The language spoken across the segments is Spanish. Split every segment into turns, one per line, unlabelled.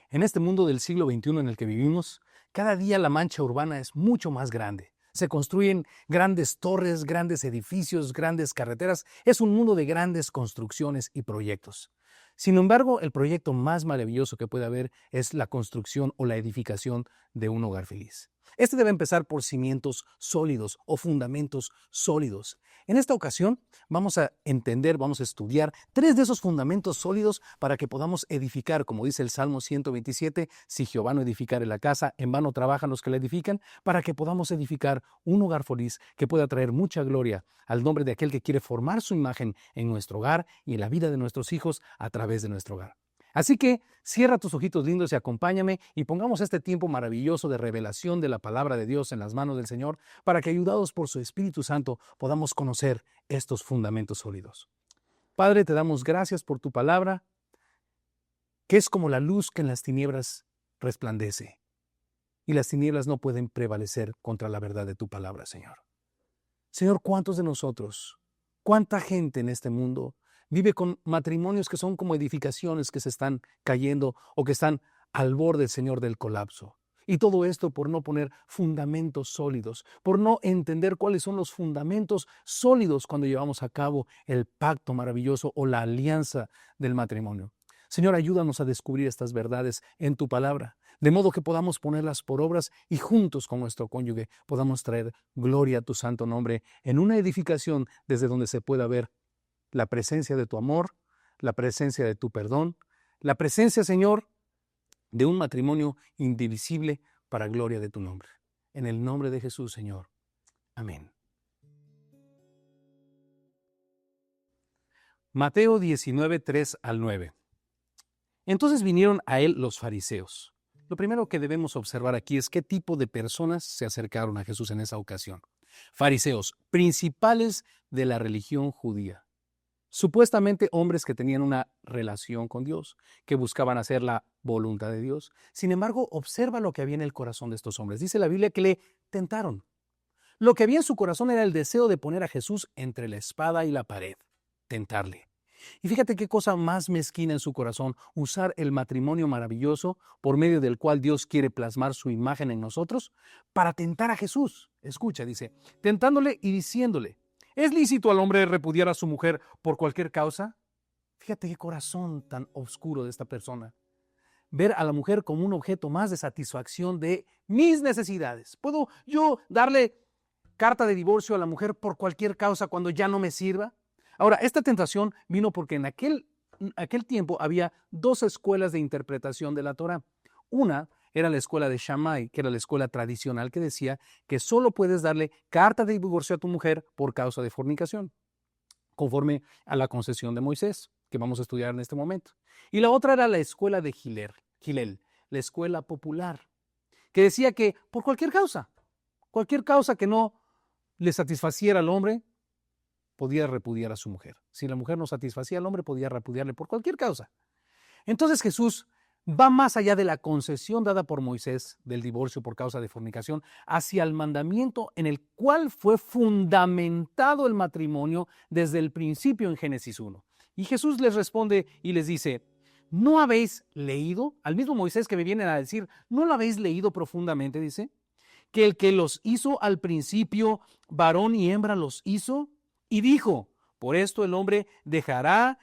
En este mundo del siglo XXI en el que vivimos, cada día la mancha urbana es mucho más grande. Se construyen grandes torres, grandes edificios, grandes carreteras. Es un mundo de grandes construcciones y proyectos. Sin embargo, el proyecto más maravilloso que puede haber es la construcción o la edificación de un hogar feliz. Este debe empezar por cimientos sólidos o fundamentos sólidos. En esta ocasión vamos a entender, vamos a estudiar 3 de esos fundamentos sólidos para que podamos edificar, como dice el Salmo 127, si Jehová no edificare la casa, en vano trabajan los que la edifican, para que podamos edificar un hogar feliz que pueda traer mucha gloria al nombre de aquel que quiere formar su imagen en nuestro hogar y en la vida de nuestros hijos a través de nuestro hogar. Así que cierra tus ojitos lindos y acompáñame y pongamos este tiempo maravilloso de revelación de la palabra de Dios en las manos del Señor para que, ayudados por su Espíritu Santo, podamos conocer estos fundamentos sólidos. Padre, te damos gracias por tu palabra, que es como la luz que en las tinieblas resplandece. Y las tinieblas no pueden prevalecer contra la verdad de tu palabra, Señor. Señor, ¿cuántos de nosotros, cuánta gente en este mundo vive con matrimonios que son como edificaciones que se están cayendo o que están al borde, Señor, del colapso? Y todo esto por no poner fundamentos sólidos, por no entender cuáles son los fundamentos sólidos cuando llevamos a cabo el pacto maravilloso o la alianza del matrimonio. Señor, ayúdanos a descubrir estas verdades en tu palabra, de modo que podamos ponerlas por obras y juntos con nuestro cónyuge podamos traer gloria a tu santo nombre en una edificación desde donde se pueda ver la presencia de tu amor, la presencia de tu perdón, la presencia, Señor, de un matrimonio indivisible para gloria de tu nombre. En el nombre de Jesús, Señor. Amén. Mateo 19, 3 al 9. Entonces vinieron a él los fariseos. Lo primero que debemos observar aquí es qué tipo de personas se acercaron a Jesús en esa ocasión. Fariseos, principales de la religión judía. Supuestamente hombres que tenían una relación con Dios, que buscaban hacer la voluntad de Dios. Sin embargo, observa lo que había en el corazón de estos hombres. Dice la Biblia que le tentaron. Lo que había en su corazón era el deseo de poner a Jesús entre la espada y la pared, tentarle. Y fíjate qué cosa más mezquina en su corazón, usar el matrimonio maravilloso por medio del cual Dios quiere plasmar su imagen en nosotros para tentar a Jesús. Escucha, dice, tentándole y diciéndole, ¿es lícito al hombre repudiar a su mujer por cualquier causa? Fíjate qué corazón tan oscuro de esta persona. Ver a la mujer como un objeto más de satisfacción de mis necesidades. ¿Puedo yo darle carta de divorcio a la mujer por cualquier causa cuando ya no me sirva? Ahora, esta tentación vino porque en aquel tiempo había 2 escuelas de interpretación de la Torá. Una era la escuela de Shammai, que era la escuela tradicional que decía que solo puedes darle carta de divorcio a tu mujer por causa de fornicación, conforme a la concesión de Moisés, que vamos a estudiar en este momento. Y la otra era la escuela de Gilel, la escuela popular, que decía que por cualquier causa que no le satisfaciera al hombre, podía repudiar a su mujer. Si la mujer no satisfacía al hombre, podía repudiarle por cualquier causa. Entonces Jesús va más allá de la concesión dada por Moisés del divorcio por causa de fornicación hacia el mandamiento en el cual fue fundamentado el matrimonio desde el principio en Génesis 1. Y Jesús les responde y les dice, ¿no habéis leído? Al mismo Moisés que me vienen a decir, ¿no lo habéis leído profundamente? Dice, que el que los hizo al principio, varón y hembra los hizo. Y dijo, por esto el hombre dejará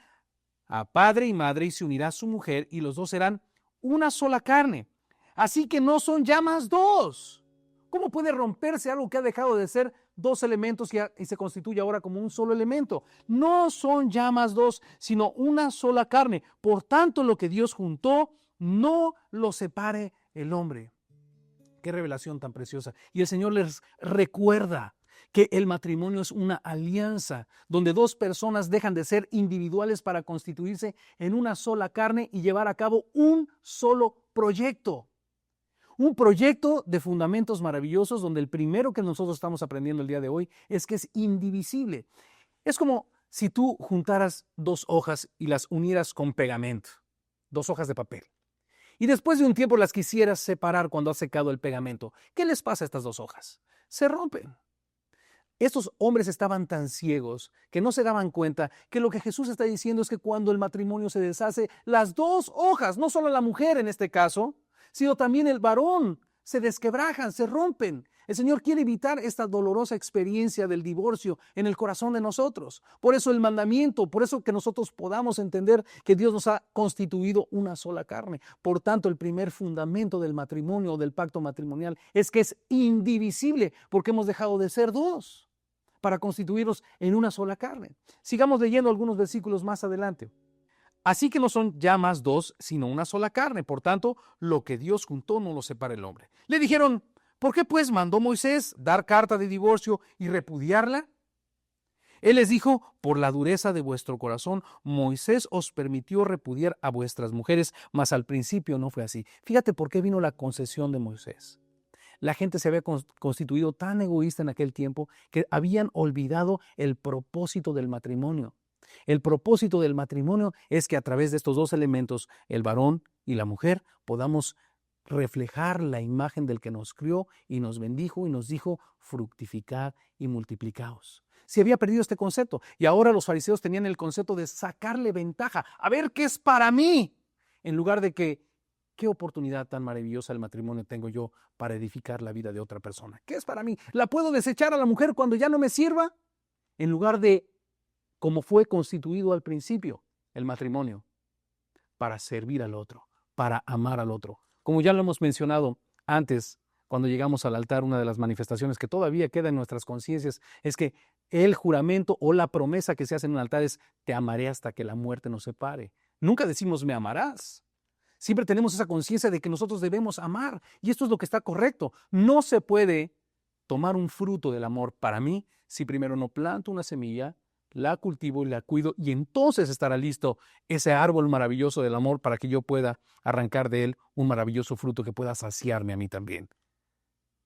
a padre y madre y se unirá a su mujer y los dos serán una sola carne. Así que no son ya más 2. ¿Cómo puede romperse algo que ha dejado de ser 2 elementos y se constituye ahora como un solo elemento? No son ya más 2, sino una sola carne. Por tanto, lo que Dios juntó, no lo separe el hombre. Qué revelación tan preciosa. Y el Señor les recuerda que el matrimonio es una alianza donde 2 personas dejan de ser individuales para constituirse en una sola carne y llevar a cabo un solo proyecto. Un proyecto de fundamentos maravillosos donde el primero que nosotros estamos aprendiendo el día de hoy es que es indivisible. Es como si tú juntaras 2 hojas y las unieras con pegamento, 2 hojas de papel. Y después de un tiempo las quisieras separar cuando ha secado el pegamento. ¿Qué les pasa a estas 2 hojas? Se rompen. Estos hombres estaban tan ciegos que no se daban cuenta que lo que Jesús está diciendo es que cuando el matrimonio se deshace, las dos hojas, no solo la mujer en este caso, sino también el varón, se desquebrajan, se rompen. El Señor quiere evitar esta dolorosa experiencia del divorcio en el corazón de nosotros. Por eso el mandamiento, por eso que nosotros podamos entender que Dios nos ha constituido una sola carne. Por tanto, el primer fundamento del matrimonio o del pacto matrimonial es que es indivisible, porque hemos dejado de ser dos para constituirnos en una sola carne. Sigamos leyendo algunos versículos más adelante. Así que no son ya más dos, sino una sola carne. Por tanto, lo que Dios juntó no lo separa el hombre. Le dijeron, ¿por qué pues mandó Moisés dar carta de divorcio y repudiarla? Él les dijo, por la dureza de vuestro corazón, Moisés os permitió repudiar a vuestras mujeres, mas al principio no fue así. Fíjate por qué vino la concesión de Moisés. La gente se había constituido tan egoísta en aquel tiempo que habían olvidado el propósito del matrimonio. El propósito del matrimonio es que a través de estos dos elementos, el varón y la mujer, podamos reflejar la imagen del que nos crió y nos bendijo y nos dijo, fructificad y multiplicaos. Se había perdido este concepto y ahora los fariseos tenían el concepto de sacarle ventaja, a ver qué es para mí, en lugar de que, qué oportunidad tan maravillosa el matrimonio tengo yo para edificar la vida de otra persona. ¿Qué es para mí? ¿La puedo desechar a la mujer cuando ya no me sirva? En lugar de como fue constituido al principio el matrimonio, para servir al otro, para amar al otro. Como ya lo hemos mencionado antes, cuando llegamos al altar, una de las manifestaciones que todavía queda en nuestras conciencias es que el juramento o la promesa que se hace en un altar es te amaré hasta que la muerte nos separe. Nunca decimos me amarás. Siempre tenemos esa conciencia de que nosotros debemos amar y esto es lo que está correcto. No se puede tomar un fruto del amor para mí si primero no planto una semilla, la cultivo y la cuido y entonces estará listo ese árbol maravilloso del amor para que yo pueda arrancar de él un maravilloso fruto que pueda saciarme a mí también.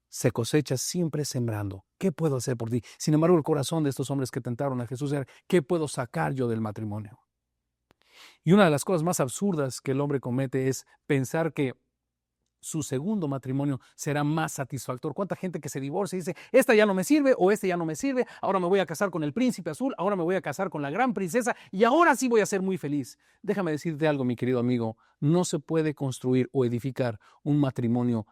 Se cosecha siempre sembrando. ¿Qué puedo hacer por ti? Sin embargo, el corazón de estos hombres que tentaron a Jesús era, ¿qué puedo sacar yo del matrimonio? Y una de las cosas más absurdas que el hombre comete es pensar que su segundo matrimonio será más satisfactorio. ¿Cuánta gente que se divorcia y dice, esta ya no me sirve o este ya no me sirve, ahora me voy a casar con el príncipe azul, ahora me voy a casar con la gran princesa y ahora sí voy a ser muy feliz? Déjame decirte algo, mi querido amigo, no se puede construir o edificar un matrimonio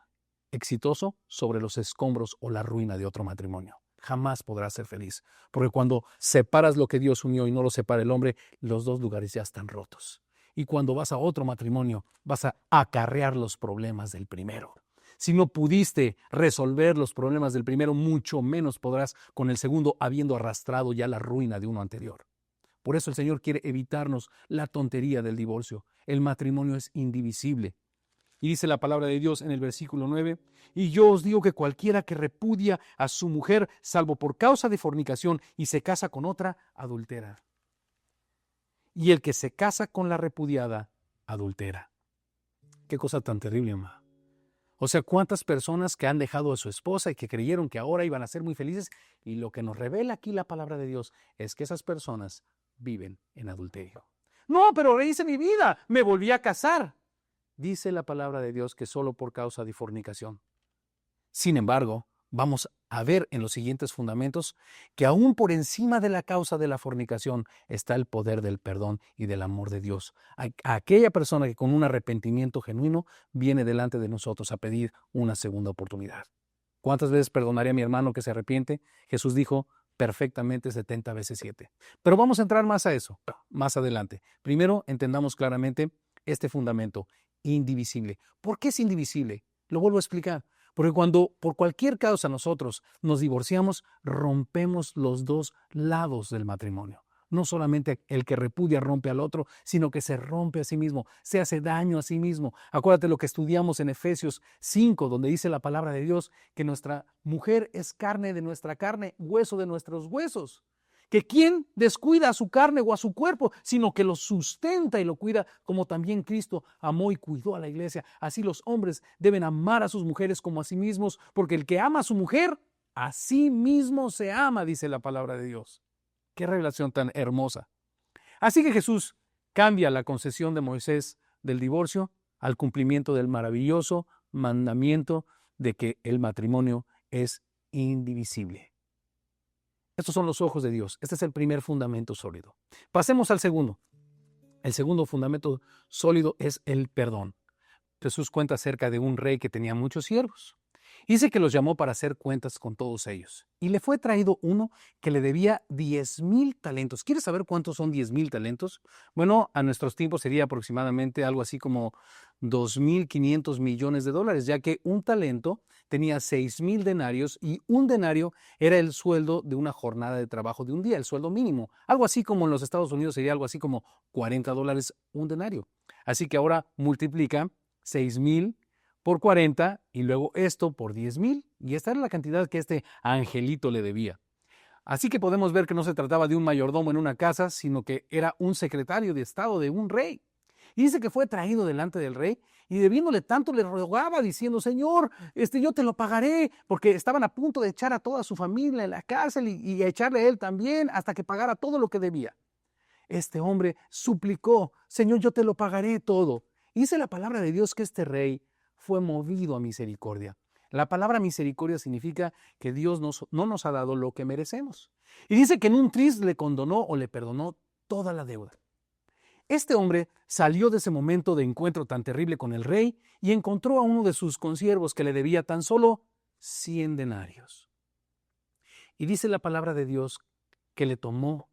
exitoso sobre los escombros o la ruina de otro matrimonio. Jamás podrás ser feliz, porque cuando separas lo que Dios unió y no lo separa el hombre, los dos lugares ya están rotos. Y cuando vas a otro matrimonio, vas a acarrear los problemas del primero. Si no pudiste resolver los problemas del primero, mucho menos podrás con el segundo, habiendo arrastrado ya la ruina de uno anterior. Por eso el Señor quiere evitarnos la tontería del divorcio. El matrimonio es indivisible. Y dice la palabra de Dios en el versículo 9, y yo os digo que cualquiera que repudia a su mujer, salvo por causa de fornicación, y se casa con otra, adultera. Y el que se casa con la repudiada, adultera. Qué cosa tan terrible, mamá. O sea, cuántas personas que han dejado a su esposa y que creyeron que ahora iban a ser muy felices, y lo que nos revela aquí la palabra de Dios es que esas personas viven en adulterio. No, pero rehice mi vida, me volví a casar. Dice la palabra de Dios que solo por causa de fornicación. Sin embargo, vamos a ver en los siguientes fundamentos que aún por encima de la causa de la fornicación está el poder del perdón y del amor de Dios. A aquella persona que con un arrepentimiento genuino viene delante de nosotros a pedir una segunda oportunidad. ¿Cuántas veces perdonaré a mi hermano que se arrepiente? Jesús dijo perfectamente 70 veces 7. Pero vamos a entrar más a eso, más adelante. Primero entendamos claramente este fundamento indivisible. ¿Por qué es indivisible? Lo vuelvo a explicar. Porque cuando por cualquier causa nosotros nos divorciamos, rompemos los dos lados del matrimonio. No solamente el que repudia rompe al otro, sino que se rompe a sí mismo, se hace daño a sí mismo. Acuérdate lo que estudiamos en Efesios 5, donde dice la palabra de Dios que nuestra mujer es carne de nuestra carne, hueso de nuestros huesos. Que quien descuida a su carne o a su cuerpo, sino que lo sustenta y lo cuida, como también Cristo amó y cuidó a la iglesia. Así los hombres deben amar a sus mujeres como a sí mismos, porque el que ama a su mujer, a sí mismo se ama, dice la palabra de Dios. Qué revelación tan hermosa. Así que Jesús cambia la concesión de Moisés del divorcio al cumplimiento del maravilloso mandamiento de que el matrimonio es indivisible. Estos son los ojos de Dios. Este es el primer fundamento sólido. Pasemos al segundo. El segundo fundamento sólido es el perdón. Jesús cuenta acerca de un rey que tenía muchos siervos. Dice que los llamó para hacer cuentas con todos ellos. Y le fue traído uno que le debía 10,000 talentos. ¿Quieres saber cuántos son 10,000 talentos? Bueno, a nuestros tiempos sería aproximadamente algo así como 2,500 millones de dólares, ya que un talento tenía 6,000 denarios y un denario era el sueldo de una jornada de trabajo de un día, el sueldo mínimo. Algo así como en los Estados Unidos sería algo así como $40 un denario. Así que ahora multiplica 6,000 por 40 y luego esto por 10,000. Y esta era la cantidad que este angelito le debía. Así que podemos ver que no se trataba de un mayordomo en una casa, sino que era un secretario de estado de un rey. Y dice que fue traído delante del rey y debiéndole tanto le rogaba diciendo, Señor, yo te lo pagaré, porque estaban a punto de echar a toda su familia en la cárcel y a echarle a él también hasta que pagara todo lo que debía. Este hombre suplicó, Señor, yo te lo pagaré todo. Y dice la palabra de Dios que este rey fue movido a misericordia. La palabra misericordia significa que Dios no nos ha dado lo que merecemos. Y dice que en un tris le condonó o le perdonó toda la deuda. Este hombre salió de ese momento de encuentro tan terrible con el rey y encontró a uno de sus consiervos que le debía tan solo 100 denarios. Y dice la palabra de Dios que le tomó,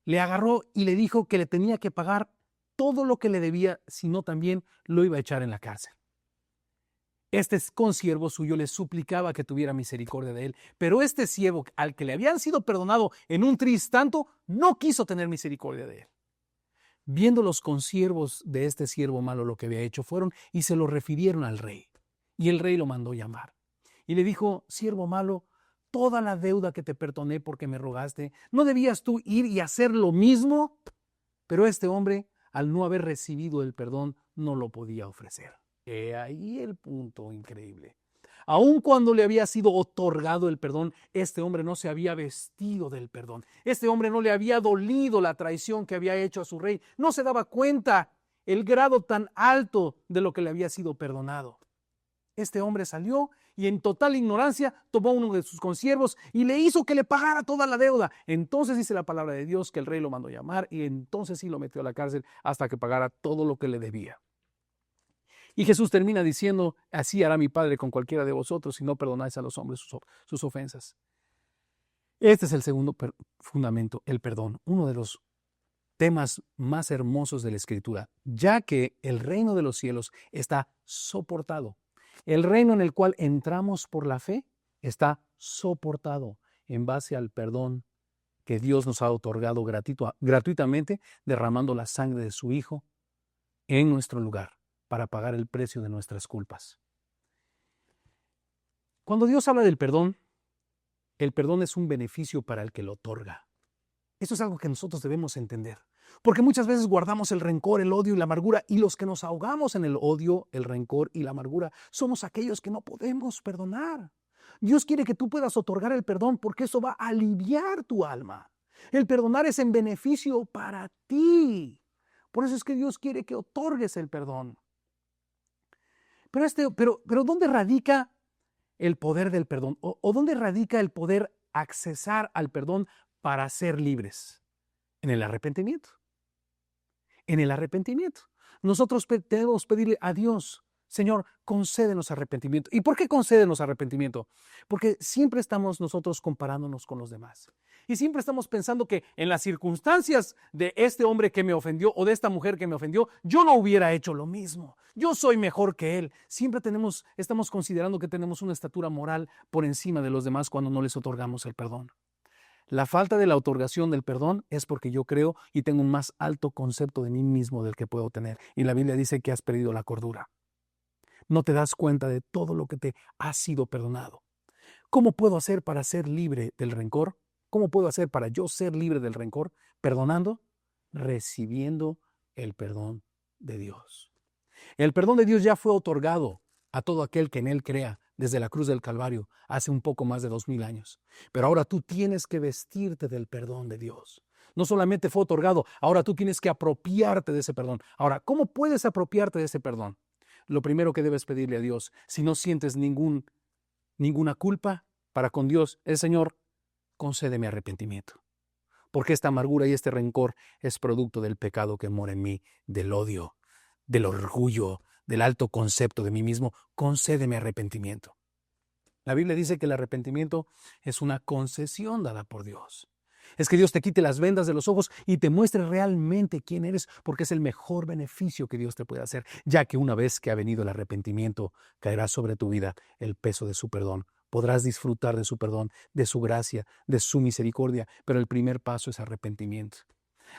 le agarró y le dijo que le tenía que pagar todo lo que le debía, si no también lo iba a echar en la cárcel. Este consiervo suyo le suplicaba que tuviera misericordia de él, pero este siervo al que le habían sido perdonado en un tris tanto, no quiso tener misericordia de él. Viendo los consiervos de este siervo malo lo que había hecho, fueron y se lo refirieron al rey. Y el rey lo mandó llamar. Y le dijo, siervo malo, toda la deuda que te perdoné porque me rogaste, ¿no debías tú ir y hacer lo mismo? Pero este hombre, al no haber recibido el perdón, no lo podía ofrecer. He ahí el punto increíble. Aun cuando le había sido otorgado el perdón, este hombre no se había vestido del perdón. Este hombre no le había dolido la traición que había hecho a su rey. No se daba cuenta el grado tan alto de lo que le había sido perdonado. Este hombre salió y en total ignorancia tomó a uno de sus consiervos y le hizo que le pagara toda la deuda. Entonces dice la palabra de Dios que el rey lo mandó llamar y entonces sí lo metió a la cárcel hasta que pagara todo lo que le debía. Y Jesús termina diciendo, así hará mi Padre con cualquiera de vosotros si no perdonáis a los hombres sus ofensas. Este es el segundo fundamento, el perdón, uno de los temas más hermosos de la Escritura, ya que el reino de los cielos está soportado. El reino en el cual entramos por la fe está soportado en base al perdón que Dios nos ha otorgado gratuitamente, derramando la sangre de su Hijo en nuestro lugar para pagar el precio de nuestras culpas. Cuando Dios habla del perdón, el perdón es un beneficio para el que lo otorga. Eso es algo que nosotros debemos entender, porque muchas veces guardamos el rencor, el odio y la amargura, y los que nos ahogamos en el odio, el rencor y la amargura somos aquellos que no podemos perdonar. Dios quiere que tú puedas otorgar el perdón porque eso va a aliviar tu alma. El perdonar es en beneficio para ti. Por eso es que Dios quiere que otorgues el perdón. Pero ¿dónde radica el poder del perdón? ¿O dónde radica el poder accesar al perdón para ser libres? En el arrepentimiento. En el arrepentimiento. Nosotros debemos pedirle a Dios, Señor, concédenos arrepentimiento. ¿Y por qué concédenos arrepentimiento? Porque siempre estamos nosotros comparándonos con los demás. Y siempre estamos pensando que en las circunstancias de este hombre que me ofendió o de esta mujer que me ofendió, yo no hubiera hecho lo mismo. Yo soy mejor que él. Siempre estamos considerando que tenemos una estatura moral por encima de los demás cuando no les otorgamos el perdón. La falta de la otorgación del perdón es porque yo creo y tengo un más alto concepto de mí mismo del que puedo tener. Y la Biblia dice que has perdido la cordura. No te das cuenta de todo lo que te ha sido perdonado. ¿Cómo puedo hacer para ser libre del rencor? ¿Cómo puedo hacer para yo ser libre del rencor? Perdonando, recibiendo el perdón de Dios. El perdón de Dios ya fue otorgado a todo aquel que en Él crea desde la cruz del Calvario hace un poco más de 2000 años. Pero ahora tú tienes que vestirte del perdón de Dios. No solamente fue otorgado, ahora tú tienes que apropiarte de ese perdón. Ahora, ¿cómo puedes apropiarte de ese perdón? Lo primero que debes pedirle a Dios, si no sientes ninguna culpa para con Dios, es, Señor, concédeme arrepentimiento. Porque esta amargura y este rencor es producto del pecado que mora en mí, del odio, del orgullo, del alto concepto de mí mismo. Concédeme arrepentimiento. La Biblia dice que el arrepentimiento es una concesión dada por Dios. Es que Dios te quite las vendas de los ojos y te muestre realmente quién eres, porque es el mejor beneficio que Dios te puede hacer, ya que una vez que ha venido el arrepentimiento, caerá sobre tu vida el peso de su perdón. Podrás disfrutar de su perdón, de su gracia, de su misericordia, pero el primer paso es arrepentimiento.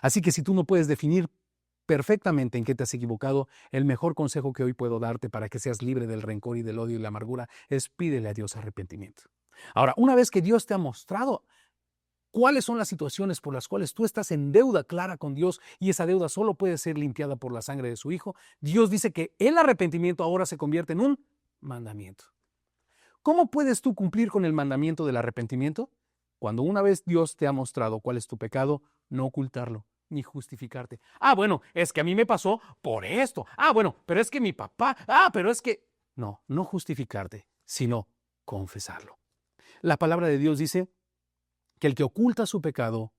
Así que si tú no puedes definir perfectamente en qué te has equivocado, el mejor consejo que hoy puedo darte para que seas libre del rencor y del odio y la amargura es pídele a Dios arrepentimiento. Ahora, una vez que Dios te ha mostrado cuáles son las situaciones por las cuales tú estás en deuda clara con Dios y esa deuda solo puede ser limpiada por la sangre de su Hijo, Dios dice que el arrepentimiento ahora se convierte en un mandamiento. ¿Cómo puedes tú cumplir con el mandamiento del arrepentimiento? Cuando una vez Dios te ha mostrado cuál es tu pecado, no ocultarlo ni justificarte. Bueno, es que a mí me pasó por esto. Bueno, pero es que mi papá. Pero es que... No, no justificarte, sino confesarlo. La palabra de Dios dice que el que oculta su pecado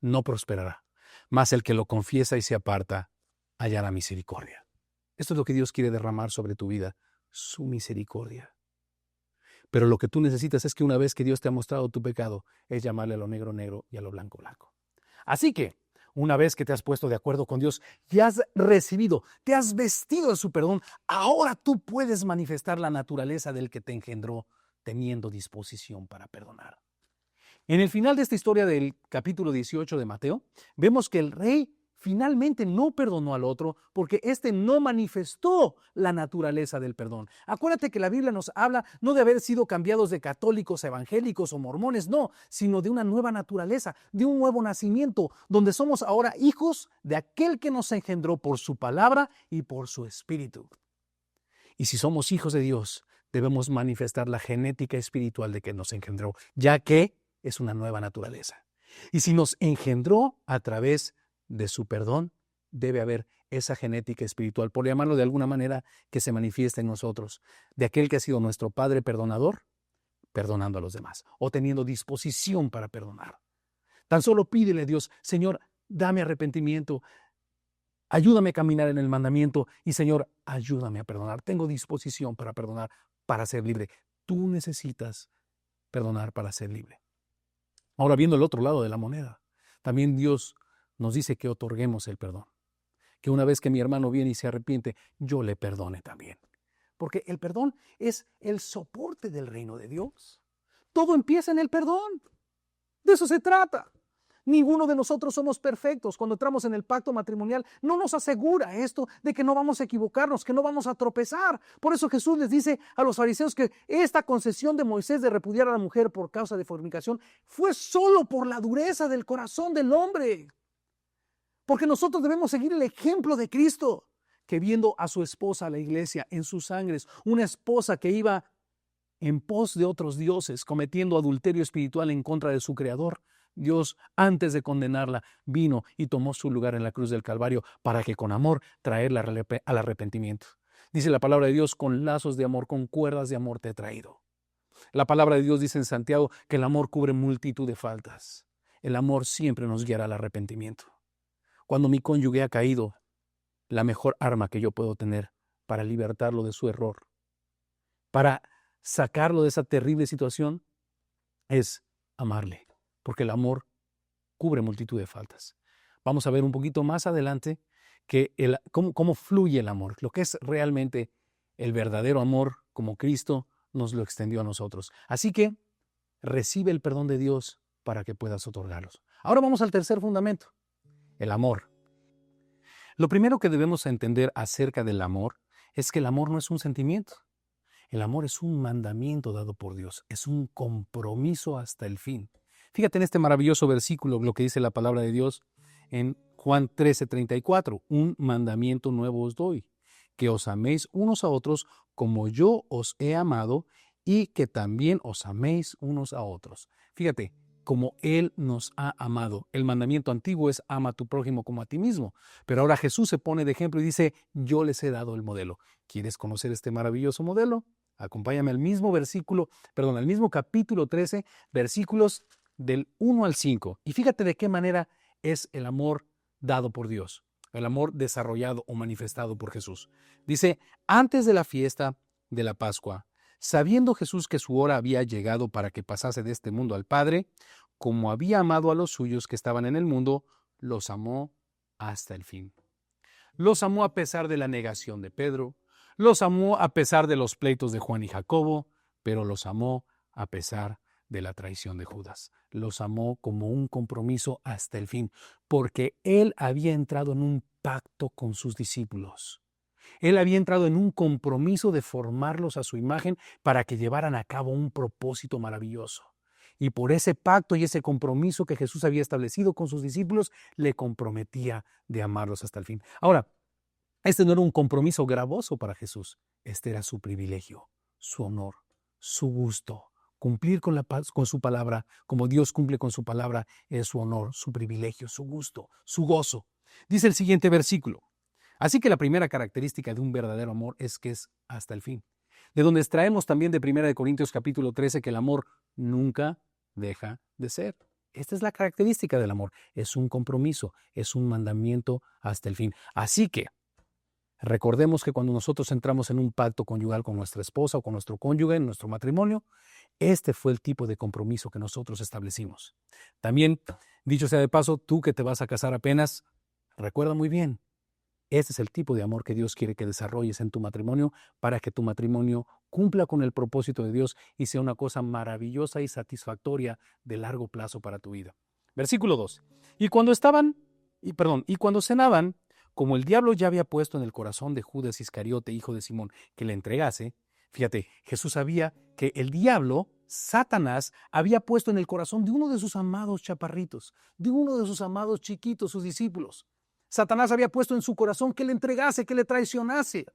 no prosperará, mas el que lo confiesa y se aparta hallará misericordia. Esto es lo que Dios quiere derramar sobre tu vida, su misericordia. Pero lo que tú necesitas es que una vez que Dios te ha mostrado tu pecado, es llamarle a lo negro negro y a lo blanco blanco. Así que, una vez que te has puesto de acuerdo con Dios y has recibido, te has vestido de su perdón, ahora tú puedes manifestar la naturaleza del que te engendró, teniendo disposición para perdonar. En el final de esta historia del capítulo 18 de Mateo, vemos que el rey finalmente no perdonó al otro porque éste no manifestó la naturaleza del perdón. Acuérdate que la Biblia nos habla no de haber sido cambiados de católicos, evangélicos o mormones, no, sino de una nueva naturaleza, de un nuevo nacimiento, donde somos ahora hijos de aquel que nos engendró por su palabra y por su espíritu. Y si somos hijos de Dios, debemos manifestar la genética espiritual de que nos engendró, ya que es una nueva naturaleza. Y si nos engendró a través de su perdón, debe haber esa genética espiritual, por llamarlo de alguna manera, que se manifiesta en nosotros, de aquel que ha sido nuestro Padre perdonador, perdonando a los demás, o teniendo disposición para perdonar. Tan solo pídele a Dios, Señor, dame arrepentimiento, ayúdame a caminar en el mandamiento y Señor, ayúdame a perdonar. Tengo disposición para perdonar, para ser libre. Tú necesitas perdonar para ser libre. Ahora, viendo el otro lado de la moneda, también Dios nos dice que otorguemos el perdón. Que una vez que mi hermano viene y se arrepiente, yo le perdone también. Porque el perdón es el soporte del reino de Dios. Todo empieza en el perdón. De eso se trata. Ninguno de nosotros somos perfectos. Cuando entramos en el pacto matrimonial, no nos asegura esto de que no vamos a equivocarnos, que no vamos a tropezar. Por eso Jesús les dice a los fariseos que esta concesión de Moisés de repudiar a la mujer por causa de fornicación fue solo por la dureza del corazón del hombre. Porque nosotros debemos seguir el ejemplo de Cristo, que viendo a su esposa, la iglesia, en sus sangres, una esposa que iba en pos de otros dioses, cometiendo adulterio espiritual en contra de su Creador, Dios, antes de condenarla, vino y tomó su lugar en la cruz del Calvario para que con amor traerla al arrepentimiento. Dice la palabra de Dios, con lazos de amor, con cuerdas de amor te he traído. La palabra de Dios dice en Santiago que el amor cubre multitud de faltas. El amor siempre nos guiará al arrepentimiento. Cuando mi cónyuge ha caído, la mejor arma que yo puedo tener para libertarlo de su error, para sacarlo de esa terrible situación, es amarle, porque el amor cubre multitud de faltas. Vamos a ver un poquito más adelante que cómo fluye el amor, lo que es realmente el verdadero amor como Cristo nos lo extendió a nosotros. Así que recibe el perdón de Dios para que puedas otorgarlos. Ahora vamos al tercer fundamento, el amor. Lo primero que debemos entender acerca del amor es que el amor no es un sentimiento. El amor es un mandamiento dado por Dios, es un compromiso hasta el fin. Fíjate en este maravilloso versículo, lo que dice la palabra de Dios en Juan 13:34. Un mandamiento nuevo os doy, que os améis unos a otros como yo os he amado y que también os améis unos a otros. Fíjate, como Él nos ha amado. El mandamiento antiguo es ama a tu prójimo como a ti mismo. Pero ahora Jesús se pone de ejemplo y dice, yo les he dado el modelo. ¿Quieres conocer este maravilloso modelo? Acompáñame al mismo capítulo 13, versículos del 1 al 5. Y fíjate de qué manera es el amor dado por Dios, el amor desarrollado o manifestado por Jesús. Dice, antes de la fiesta de la Pascua, sabiendo Jesús que su hora había llegado para que pasase de este mundo al Padre, como había amado a los suyos que estaban en el mundo, los amó hasta el fin. Los amó a pesar de la negación de Pedro, los amó a pesar de los pleitos de Juan y Jacobo, pero los amó a pesar de la traición de Judas. Los amó como un compromiso hasta el fin, porque él había entrado en un pacto con sus discípulos. Él había entrado en un compromiso de formarlos a su imagen para que llevaran a cabo un propósito maravilloso. Y por ese pacto y ese compromiso que Jesús había establecido con sus discípulos, le comprometía de amarlos hasta el fin. Ahora, este no era un compromiso gravoso para Jesús. Este era su privilegio, su honor, su gusto. Cumplir con su palabra, como Dios cumple con su palabra, es su honor, su privilegio, su gusto, su gozo. Dice el siguiente versículo. Así que la primera característica de un verdadero amor es que es hasta el fin. De donde extraemos también de 1 Corintios capítulo 13 que el amor nunca deja de ser. Esta es la característica del amor. Es un compromiso, es un mandamiento hasta el fin. Así que recordemos que cuando nosotros entramos en un pacto conyugal con nuestra esposa o con nuestro cónyuge en nuestro matrimonio, este fue el tipo de compromiso que nosotros establecimos. También, dicho sea de paso, tú que te vas a casar apenas, recuerda muy bien, este es el tipo de amor que Dios quiere que desarrolles en tu matrimonio para que tu matrimonio cumpla con el propósito de Dios y sea una cosa maravillosa y satisfactoria de largo plazo para tu vida. Versículo 2. Y cuando cenaban, como el diablo ya había puesto en el corazón de Judas Iscariote, hijo de Simón, que le entregase, fíjate, Jesús sabía que el diablo, Satanás, había puesto en el corazón de uno de sus amados chaparritos, de uno de sus amados chiquitos, sus discípulos. Satanás había puesto en su corazón que le entregase, que le traicionase.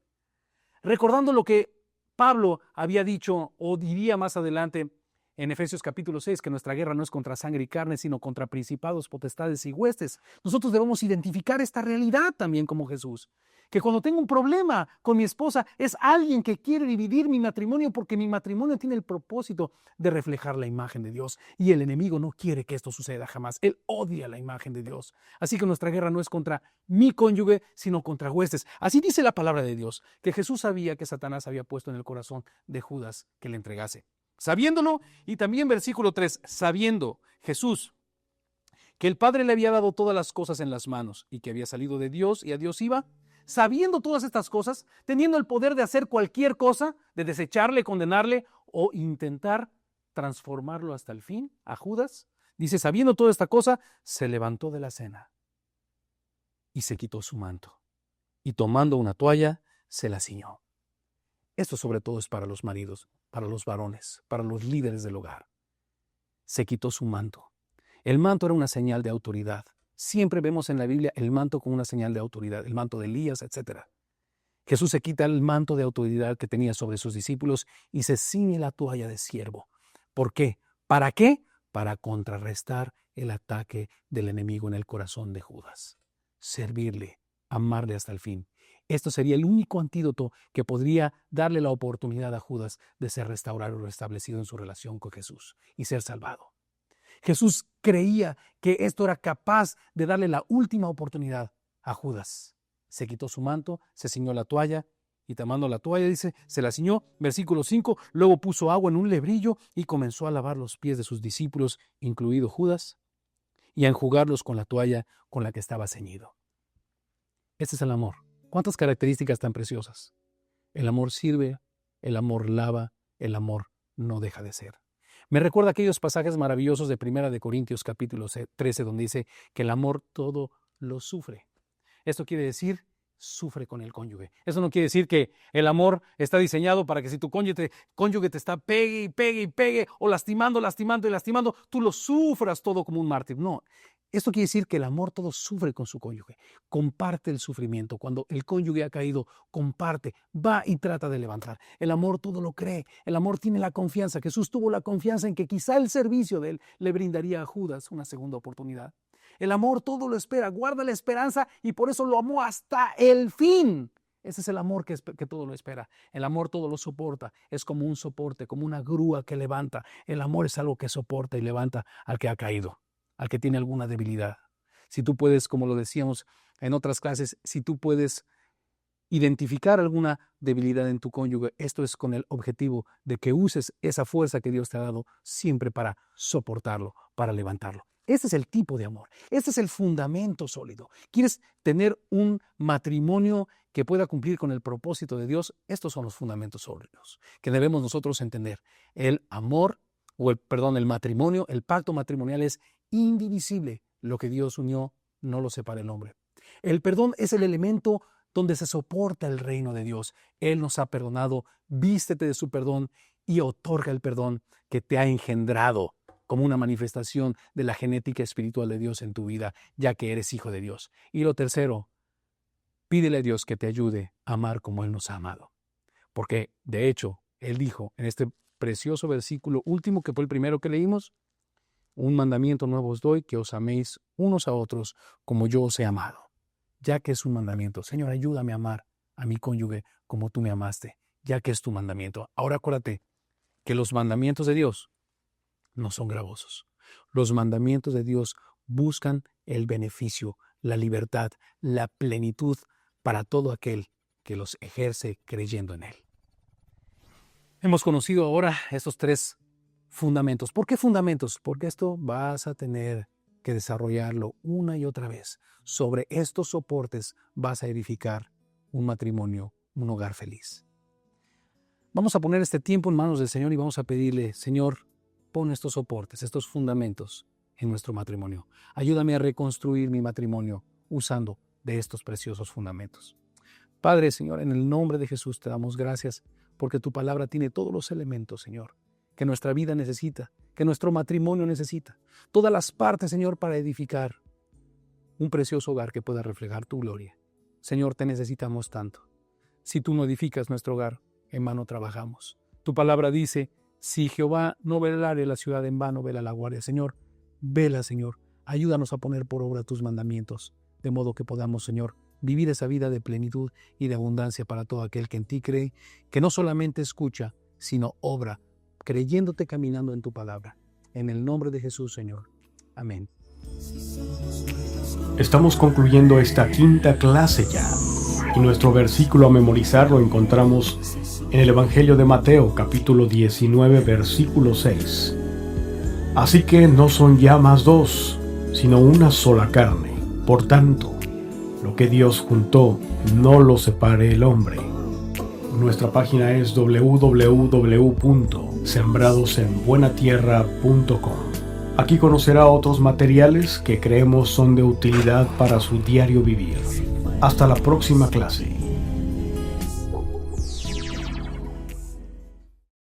Recordando lo que Pablo había dicho o diría más adelante en Efesios capítulo 6, que nuestra guerra no es contra sangre y carne, sino contra principados, potestades y huestes. Nosotros debemos identificar esta realidad también como Jesús. Que cuando tengo un problema con mi esposa es alguien que quiere dividir mi matrimonio porque mi matrimonio tiene el propósito de reflejar la imagen de Dios y el enemigo no quiere que esto suceda jamás. Él odia la imagen de Dios. Así que nuestra guerra no es contra mi cónyuge, sino contra huestes. Así dice la palabra de Dios, que Jesús sabía que Satanás había puesto en el corazón de Judas que le entregase. Sabiéndolo, y también versículo 3, sabiendo Jesús que el Padre le había dado todas las cosas en las manos y que había salido de Dios y a Dios iba, sabiendo todas estas cosas, teniendo el poder de hacer cualquier cosa, de desecharle, condenarle o intentar transformarlo hasta el fin, a Judas, dice, sabiendo toda esta cosa, se levantó de la cena y se quitó su manto y tomando una toalla, se la ciñó. Esto sobre todo es para los maridos, para los varones, para los líderes del hogar. Se quitó su manto. El manto era una señal de autoridad. Siempre vemos en la Biblia el manto como una señal de autoridad, el manto de Elías, etc. Jesús se quita el manto de autoridad que tenía sobre sus discípulos y se ciñe la toalla de siervo. ¿Por qué? ¿Para qué? Para contrarrestar el ataque del enemigo en el corazón de Judas. Servirle, amarle hasta el fin. Esto sería el único antídoto que podría darle la oportunidad a Judas de ser restaurado o restablecido en su relación con Jesús y ser salvado. Jesús creía que esto era capaz de darle la última oportunidad a Judas. Se quitó su manto, se ciñó la toalla y tomando la toalla, dice, se la ciñó, versículo 5, luego puso agua en un lebrillo y comenzó a lavar los pies de sus discípulos, incluido Judas, y a enjugarlos con la toalla con la que estaba ceñido. Este es el amor. ¿Cuántas características tan preciosas? El amor sirve, el amor lava, el amor no deja de ser. Me recuerda aquellos pasajes maravillosos de 1 Corintios capítulo 13, donde dice que el amor todo lo sufre. Esto quiere decir, sufre con el cónyuge. Eso no quiere decir que el amor está diseñado para que si tu cónyuge te está pegue y pegue y pegue, o lastimando, tú lo sufras todo como un mártir. No. Esto quiere decir que el amor todo sufre con su cónyuge, comparte el sufrimiento. Cuando el cónyuge ha caído, comparte, va y trata de levantar. El amor todo lo cree, el amor tiene la confianza. Jesús tuvo la confianza en que quizá el servicio de él le brindaría a Judas una segunda oportunidad. El amor todo lo espera, guarda la esperanza y por eso lo amó hasta el fin. Ese es el amor que todo lo espera. El amor todo lo soporta. Es como un soporte, como una grúa que levanta. El amor es algo que soporta y levanta al que ha caído, al que tiene alguna debilidad. Si tú puedes, como lo decíamos en otras clases, si tú puedes identificar alguna debilidad en tu cónyuge, esto es con el objetivo de que uses esa fuerza que Dios te ha dado siempre para soportarlo, para levantarlo. Este es el tipo de amor. Este es el fundamento sólido. ¿Quieres tener un matrimonio que pueda cumplir con el propósito de Dios? Estos son los fundamentos sólidos que debemos nosotros entender. El amor, el matrimonio, el pacto matrimonial es indivisible. Lo que Dios unió, no lo separa el hombre. El perdón es el elemento donde se soporta el reino de Dios. Él nos ha perdonado, vístete de su perdón y otorga el perdón que te ha engendrado como una manifestación de la genética espiritual de Dios en tu vida, ya que eres hijo de Dios. Y lo tercero, pídele a Dios que te ayude a amar como Él nos ha amado. Porque, de hecho, Él dijo en este precioso versículo último, que fue el primero que leímos, un mandamiento nuevo os doy, que os améis unos a otros como yo os he amado. Ya que es un mandamiento, Señor, ayúdame a amar a mi cónyuge como tú me amaste, ya que es tu mandamiento. Ahora acuérdate que los mandamientos de Dios no son gravosos. Los mandamientos de Dios buscan el beneficio, la libertad, la plenitud para todo aquel que los ejerce creyendo en Él. Hemos conocido ahora estos 3 fundamentos. ¿Por qué fundamentos? Porque esto vas a tener que desarrollarlo una y otra vez. Sobre estos soportes vas a edificar un matrimonio, un hogar feliz. Vamos a poner este tiempo en manos del Señor y vamos a pedirle, Señor, pon estos soportes, estos fundamentos en nuestro matrimonio. Ayúdame a reconstruir mi matrimonio usando de estos preciosos fundamentos. Padre, Señor, en el nombre de Jesús te damos gracias porque tu palabra tiene todos los elementos, Señor, que nuestra vida necesita, que nuestro matrimonio necesita. Todas las partes, Señor, para edificar un precioso hogar que pueda reflejar tu gloria. Señor, te necesitamos tanto. Si tú no edificas nuestro hogar, en vano trabajamos. Tu palabra dice, si Jehová no velare la ciudad, en vano vela la guardia. Señor, vela, Señor. Ayúdanos a poner por obra tus mandamientos, de modo que podamos, Señor, vivir esa vida de plenitud y de abundancia para todo aquel que en ti cree, que no solamente escucha, sino obra, creyéndote, caminando en tu palabra. En el nombre de Jesús, Señor. Amén.
Estamos concluyendo esta 5ª clase ya, y nuestro versículo a memorizar lo encontramos en el Evangelio de Mateo, capítulo 19, versículo 6. Así que no son ya más 2, sino una sola carne. Por tanto, lo que Dios juntó, no lo separe el hombre. Nuestra página es www.sembradosenbuenatierra.com. Aquí conocerá otros materiales que creemos son de utilidad para su diario vivir. Hasta la próxima clase.